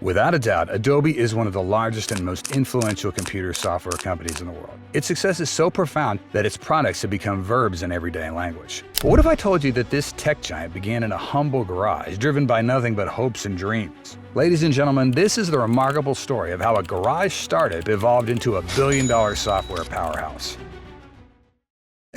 Without a doubt, Adobe is one of the largest and most influential computer software companies in the world. Its success is so profound that its products have become verbs in everyday language. But what if I told you that this tech giant began in a humble garage, driven by nothing but hopes and dreams? Ladies and gentlemen, this is the remarkable story of how a garage startup evolved into a billion-dollar software powerhouse.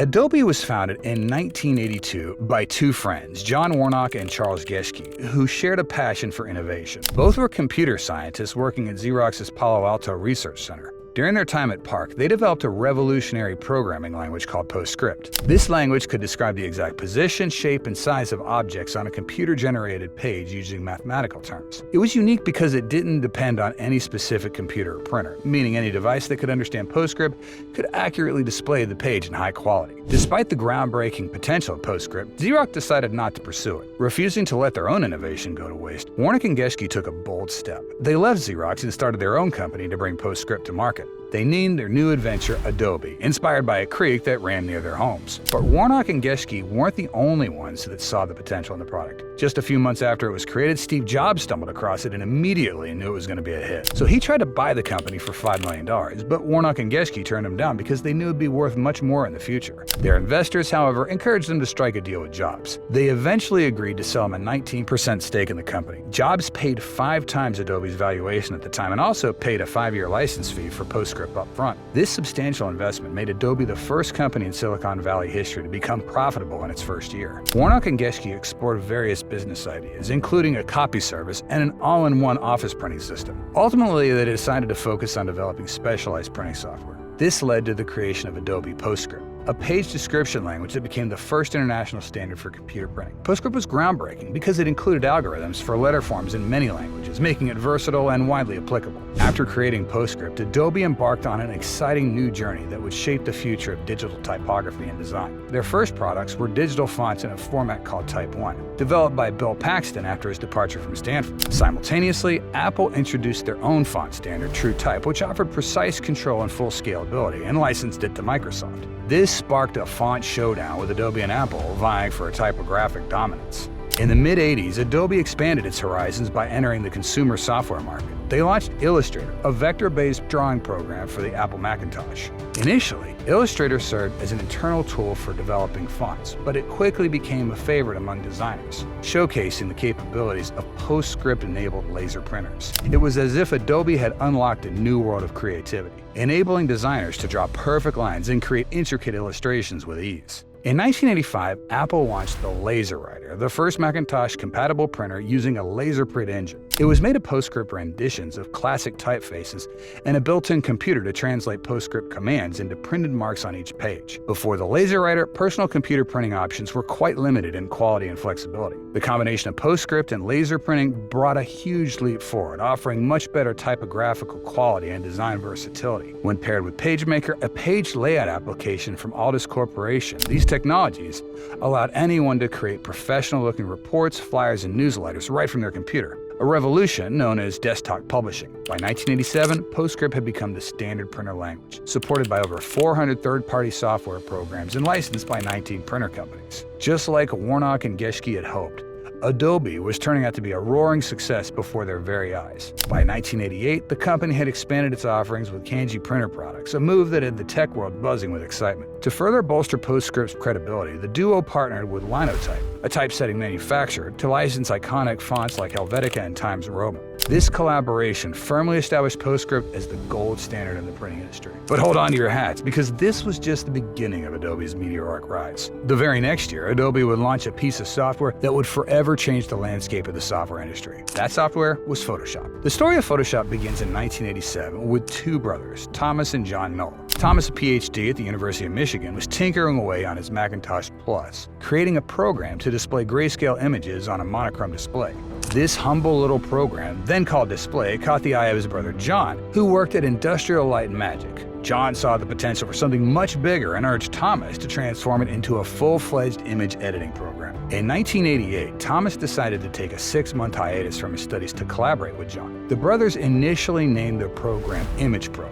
Adobe was founded in 1982 by two friends, John Warnock and Chuck Geschke, who shared a passion for innovation. Both were computer scientists working at Xerox's Palo Alto Research Center. During their time at PARC, they developed a revolutionary programming language called PostScript. This language could describe the exact position, shape, and size of objects on a computer-generated page using mathematical terms. It was unique because it didn't depend on any specific computer or printer, meaning any device that could understand PostScript could accurately display the page in high quality. Despite the groundbreaking potential of PostScript, Xerox decided not to pursue it. Refusing to let their own innovation go to waste, Warnock and Geschke took a bold step. They left Xerox and started their own company to bring PostScript to market. They named their new adventure Adobe, inspired by a creek that ran near their homes. But Warnock and Geschke weren't the only ones that saw the potential in the product. Just a few months after it was created, Steve Jobs stumbled across it and immediately knew it was going to be a hit. So he tried to buy the company for $5 million, but Warnock and Geschke turned him down because they knew it would be worth much more in the future. Their investors, however, encouraged them to strike a deal with Jobs. They eventually agreed to sell him a 19% stake in the company. Jobs paid 5 times Adobe's valuation at the time and also paid a 5-year license fee for PostScript up front. This substantial investment made Adobe the first company in Silicon Valley history to become profitable in its first year. Warnock and Geschke explored various business ideas, including a copy service and an all-in-one office printing system. Ultimately, they decided to focus on developing specialized printing software. This led to the creation of Adobe PostScript, a page description language that became the first international standard for computer printing. PostScript was groundbreaking because it included algorithms for letter forms in many languages, making it versatile and widely applicable. After creating PostScript, Adobe embarked on an exciting new journey that would shape the future of digital typography and design. Their first products were digital fonts in a format called Type 1, developed by Bill Paxton after his departure from Stanford. Simultaneously, Apple introduced their own font standard, TrueType, which offered precise control and full scalability, and licensed it to Microsoft. This sparked a font showdown with Adobe and Apple vying for a typographic dominance. In the mid-'80s, Adobe expanded its horizons by entering the consumer software market. They launched Illustrator, a vector-based drawing program for the Apple Macintosh. Initially, Illustrator served as an internal tool for developing fonts, but it quickly became a favorite among designers, showcasing the capabilities of PostScript-enabled laser printers. It was as if Adobe had unlocked a new world of creativity, enabling designers to draw perfect lines and create intricate illustrations with ease. In 1985, Apple launched the LaserWriter, the first Macintosh-compatible printer using a laser print engine. It was made of PostScript renditions of classic typefaces and a built-in computer to translate PostScript commands into printed marks on each page. Before the LaserWriter, personal computer printing options were quite limited in quality and flexibility. The combination of PostScript and laser printing brought a huge leap forward, offering much better typographical quality and design versatility. When paired with PageMaker, a page layout application from Aldus Corporation, these technologies allowed anyone to create professional-looking reports, flyers, and newsletters right from their computer, a revolution known as desktop publishing. By 1987, PostScript had become the standard printer language, supported by over 400 third-party software programs and licensed by 19 printer companies. Just like Warnock and Geschke had hoped, Adobe was turning out to be a roaring success before their very eyes. By 1988, the company had expanded its offerings with Kanji printer products, a move that had the tech world buzzing with excitement. To further bolster PostScript's credibility, the duo partnered with Linotype, a typesetting manufacturer, to license iconic fonts like Helvetica and Times Roman. This collaboration firmly established PostScript as the gold standard in the printing industry. But hold on to your hats, because this was just the beginning of Adobe's meteoric rise. The very next year, Adobe would launch a piece of software that would forever change the landscape of the software industry. That software was Photoshop. The story of Photoshop begins in 1987 with two brothers, Thomas and John Knoll. Thomas, a PhD at the University of Michigan, was tinkering away on his Macintosh Plus, creating a program to display grayscale images on a monochrome display. This humble little program, then called Display, caught the eye of his brother John, who worked at Industrial Light and Magic. John saw the potential for something much bigger and urged Thomas to transform it into a full-fledged image editing program. In 1988, Thomas decided to take a 6-month hiatus from his studies to collaborate with John. The brothers initially named their program Image Pro.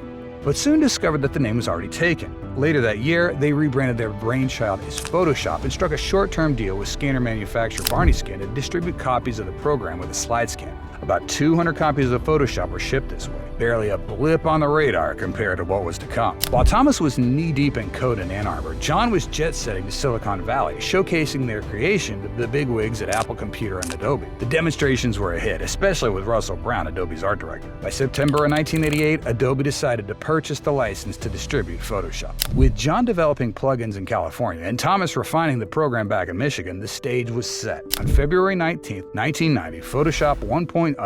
but soon discovered that the name was already taken. Later that year, they rebranded their brainchild as Photoshop and struck a short-term deal with scanner manufacturer Barney Scan to distribute copies of the program with a slide scan. About 200 copies of Photoshop were shipped this way, barely a blip on the radar compared to what was to come. While Thomas was knee-deep in code in Ann Arbor, John was jet-setting to Silicon Valley, showcasing their creation to the bigwigs at Apple Computer and Adobe. The demonstrations were a hit, especially with Russell Brown, Adobe's art director. By September of 1988, Adobe decided to purchase the license to distribute Photoshop. With John developing plugins in California and Thomas refining the program back in Michigan, the stage was set. On February 19, 1990, Photoshop 1.0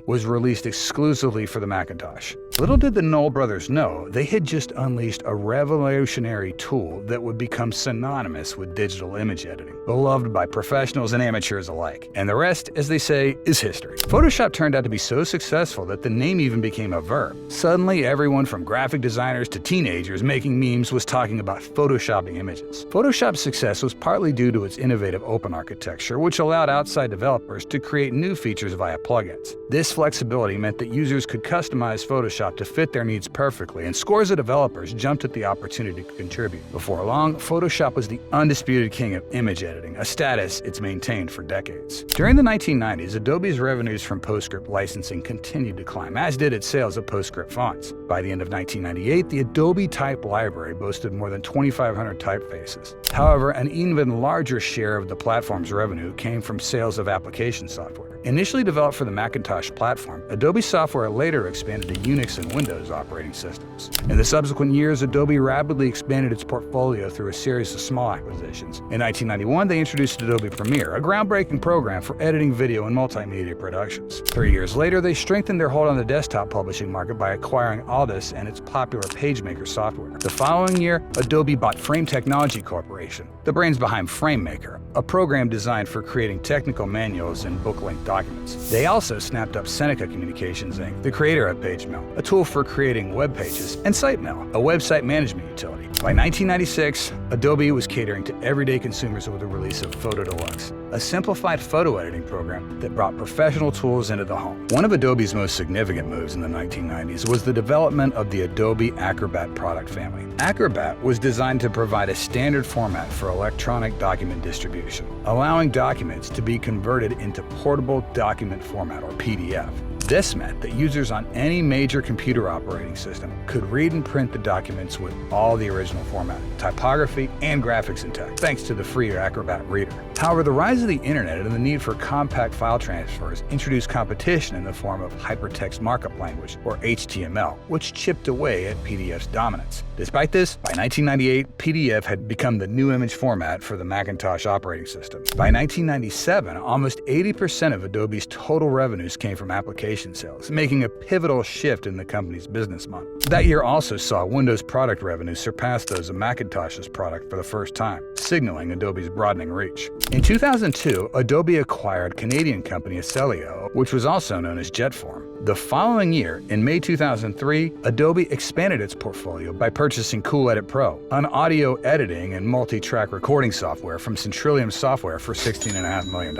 was released exclusively for the Macintosh. Little did the Knoll brothers know, they had just unleashed a revolutionary tool that would become synonymous with digital image editing, beloved by professionals and amateurs alike. And the rest, as they say, is history. Photoshop turned out to be so successful that the name even became a verb. Suddenly, everyone from graphic designers to teenagers making memes was talking about photoshopping images. Photoshop's success was partly due to its innovative open architecture, which allowed outside developers to create new features via plugins. This flexibility meant that users could customize Photoshop to fit their needs perfectly, and scores of developers jumped at the opportunity to contribute. Before long, Photoshop was the undisputed king of image editing, a status it's maintained for decades. During the 1990s, Adobe's revenues from PostScript licensing continued to climb, as did its sales of PostScript fonts. By the end of 1998, the Adobe type library boasted more than 2,500 typefaces. However, an even larger share of the platform's revenue came from sales of application software. Initially developed for the Macintosh platform, Adobe software later expanded to Unix and Windows operating systems. In the subsequent years, Adobe rapidly expanded its portfolio through a series of small acquisitions. In 1991, they introduced Adobe Premiere, a groundbreaking program for editing video and multimedia productions. 3 years later, they strengthened their hold on the desktop publishing market by acquiring Aldus and its popular PageMaker software. The following year, Adobe bought Frame Technology Corporation, the brains behind FrameMaker, a program designed for creating technical manuals and book-length documents. They also snapped up Seneca Communications Inc., the creator of PageMail, a tool for creating web pages, and SiteMail, a website management utility. By 1996, Adobe was catering to everyday consumers with the release of Photo Deluxe, a simplified photo editing program that brought professional tools into the home. One of Adobe's most significant moves in the 1990s was the development of the Adobe Acrobat product family. Acrobat was designed to provide a standard format for electronic document distribution, allowing documents to be converted into portable document format, or PDF. This meant that users on any major computer operating system could read and print the documents with all the original formatting, typography, and graphics intact, thanks to the free Acrobat Reader. However, the rise of the internet and the need for compact file transfers introduced competition in the form of hypertext markup language, or HTML, which chipped away at PDF's dominance. Despite this, by 1998, PDF had become the new image format for the Macintosh operating system. By 1997, almost 80% of Adobe's total revenues came from application sales, making a pivotal shift in the company's business model. That year also saw Windows product revenues surpass those of Macintosh's product for the first time, signaling Adobe's broadening reach. In 2002, Adobe acquired Canadian company Accelio, which was also known as Jetform. The following year, in May 2003, Adobe expanded its portfolio by purchasing Cool Edit Pro, an audio editing and multi-track recording software from Centrillium Software for $16.5 million.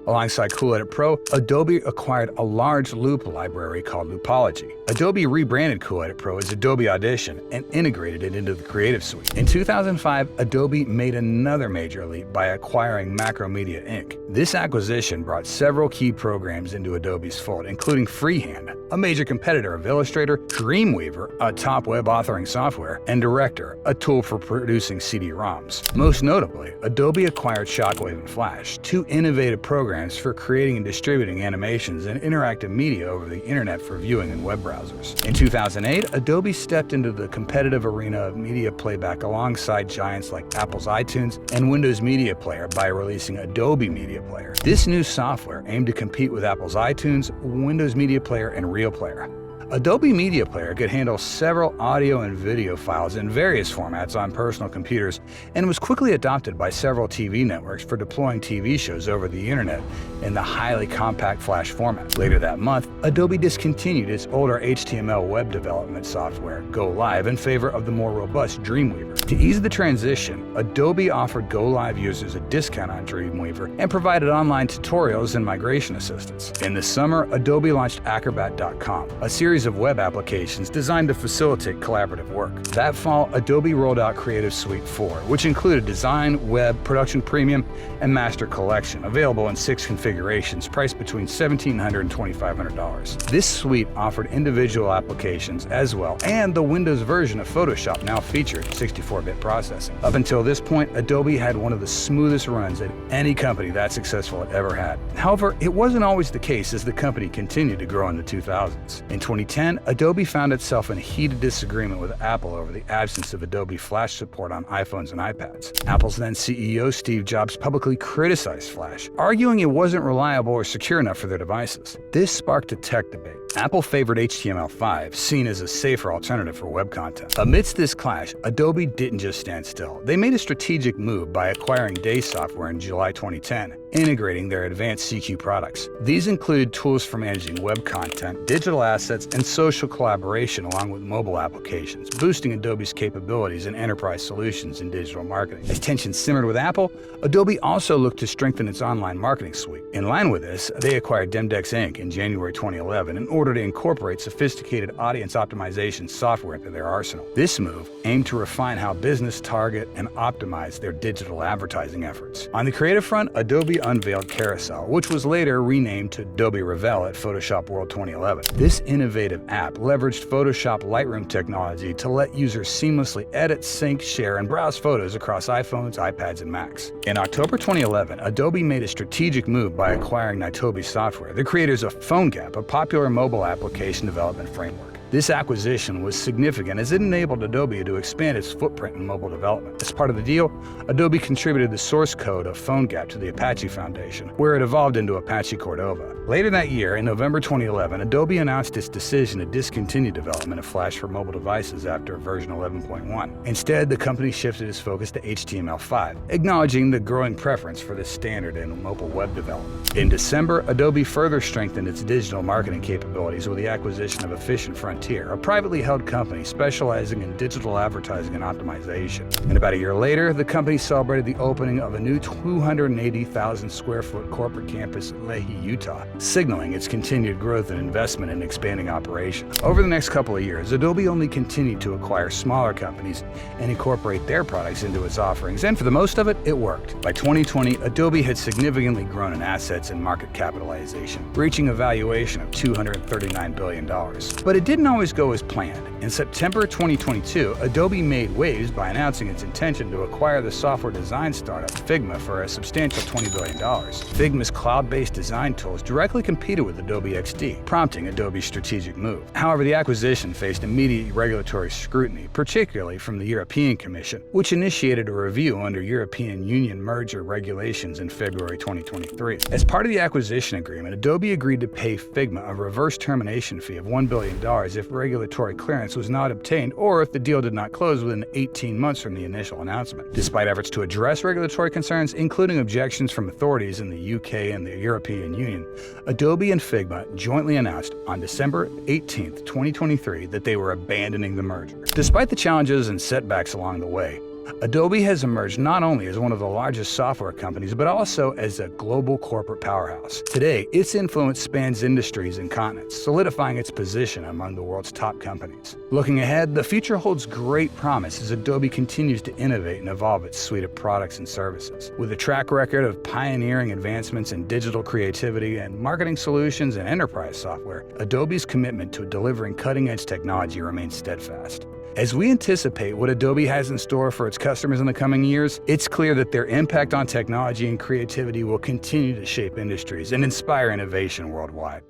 Alongside Cool Edit Pro, Adobe acquired a large loop library called Loopology. Adobe rebranded Cool Edit Pro as Adobe Audition and integrated it into the Creative Suite. In 2005, Adobe made another major leap by acquiring Macromedia Inc. This acquisition brought several key programs into Adobe's fold, including Freehand, a major competitor of Illustrator, Dreamweaver, a top web authoring software, and Director, a tool for producing CD-ROMs. Most notably, Adobe acquired Shockwave and Flash, two innovative programs for creating and distributing animations and interactive media over the internet for viewing in web browsers. In 2008, Adobe stepped into the competitive arena of media playback alongside giants like Apple's iTunes and Windows Media Player by releasing Adobe Media Player. This new software aimed to compete with Apple's iTunes, Windows Media Player, and Real Player. Adobe Media Player could handle several audio and video files in various formats on personal computers and was quickly adopted by several TV networks for deploying TV shows over the internet in the highly compact Flash format. Later that month, Adobe discontinued its older HTML web development software, Go Live, in favor of the more robust Dreamweaver. To ease the transition, Adobe offered Go Live users a discount on Dreamweaver and provided online tutorials and migration assistance. In the summer, Adobe launched Acrobat.com, a series series of web applications designed to facilitate collaborative work. That fall, Adobe rolled out Creative Suite 4, which included Design, Web, Production Premium, and Master Collection, available in 6 configurations priced between $1,700 and $2,500. This suite offered individual applications as well, and the Windows version of Photoshop now featured 64-bit processing. Up until this point, Adobe had one of the smoothest runs that any company that successful had ever had. However, it wasn't always the case as the company continued to grow in the 2000s. In 2010, Adobe found itself in a heated disagreement with Apple over the absence of Adobe Flash support on iPhones and iPads. Apple's then CEO Steve Jobs publicly criticized Flash, arguing it wasn't reliable or secure enough for their devices. This sparked a tech debate. Apple favored HTML5, seen as a safer alternative for web content. Amidst this clash, Adobe didn't just stand still. They made a strategic move by acquiring Day Software in July 2010, integrating their advanced CQ products. These included tools for managing web content, digital assets, and social collaboration along with mobile applications, boosting Adobe's capabilities in enterprise solutions and digital marketing. As tensions simmered with Apple, Adobe also looked to strengthen its online marketing suite. In line with this, they acquired Demdex Inc. in January 2011 in order to incorporate sophisticated audience optimization software into their arsenal. This move aimed to refine how business target and optimize their digital advertising efforts. On the creative front, Adobe unveiled Carousel, which was later renamed to Adobe Reveal at Photoshop World 2011. This innovative app leveraged Photoshop Lightroom technology to let users seamlessly edit, sync, share, and browse photos across iPhones, iPads, and Macs. In October 2011, Adobe made a strategic move by acquiring Nitobi Software, the creators of PhoneGap, a popular mobile application development framework. This acquisition was significant as it enabled Adobe to expand its footprint in mobile development. As part of the deal, Adobe contributed the source code of PhoneGap to the Apache Foundation, where it evolved into Apache Cordova. Later that year, in November 2011, Adobe announced its decision to discontinue development of Flash for mobile devices after version 11.1. Instead, the company shifted its focus to HTML5, acknowledging the growing preference for this standard in mobile web development. In December, Adobe further strengthened its digital marketing capabilities with the acquisition of Efficient Frontier, a privately held company specializing in digital advertising and optimization. And about a year later, the company celebrated the opening of a new 280,000 square foot corporate campus in Leahy, Utah, signaling its continued growth and investment in expanding operations. Over the next couple of years, Adobe only continued to acquire smaller companies and incorporate their products into its offerings, and for the most of it, it worked. By 2020, Adobe had significantly grown in assets and market capitalization, reaching a valuation of $239 billion. But it didn't always go as planned. In September 2022, Adobe made waves by announcing its intention to acquire the software design startup Figma for a substantial $20 billion. Figma's cloud-based design tools directly competed with Adobe XD, prompting Adobe's strategic move. However, the acquisition faced immediate regulatory scrutiny, particularly from the European Commission, which initiated a review under European Union merger regulations in February 2023. As part of the acquisition agreement, Adobe agreed to pay Figma a reverse termination fee of $1 billion if regulatory clearance was not obtained or if the deal did not close within 18 months from the initial announcement. Despite efforts to address regulatory concerns, including objections from authorities in the UK and the European Union, Adobe and Figma jointly announced on December 18, 2023, that they were abandoning the merger. Despite the challenges and setbacks along the way, Adobe has emerged not only as one of the largest software companies, but also as a global corporate powerhouse. Today, its influence spans industries and continents, solidifying its position among the world's top companies. Looking ahead, the future holds great promise as Adobe continues to innovate and evolve its suite of products and services. With a track record of pioneering advancements in digital creativity and marketing solutions and enterprise software, Adobe's commitment to delivering cutting-edge technology remains steadfast. As we anticipate what Adobe has in store for its customers in the coming years, it's clear that their impact on technology and creativity will continue to shape industries and inspire innovation worldwide.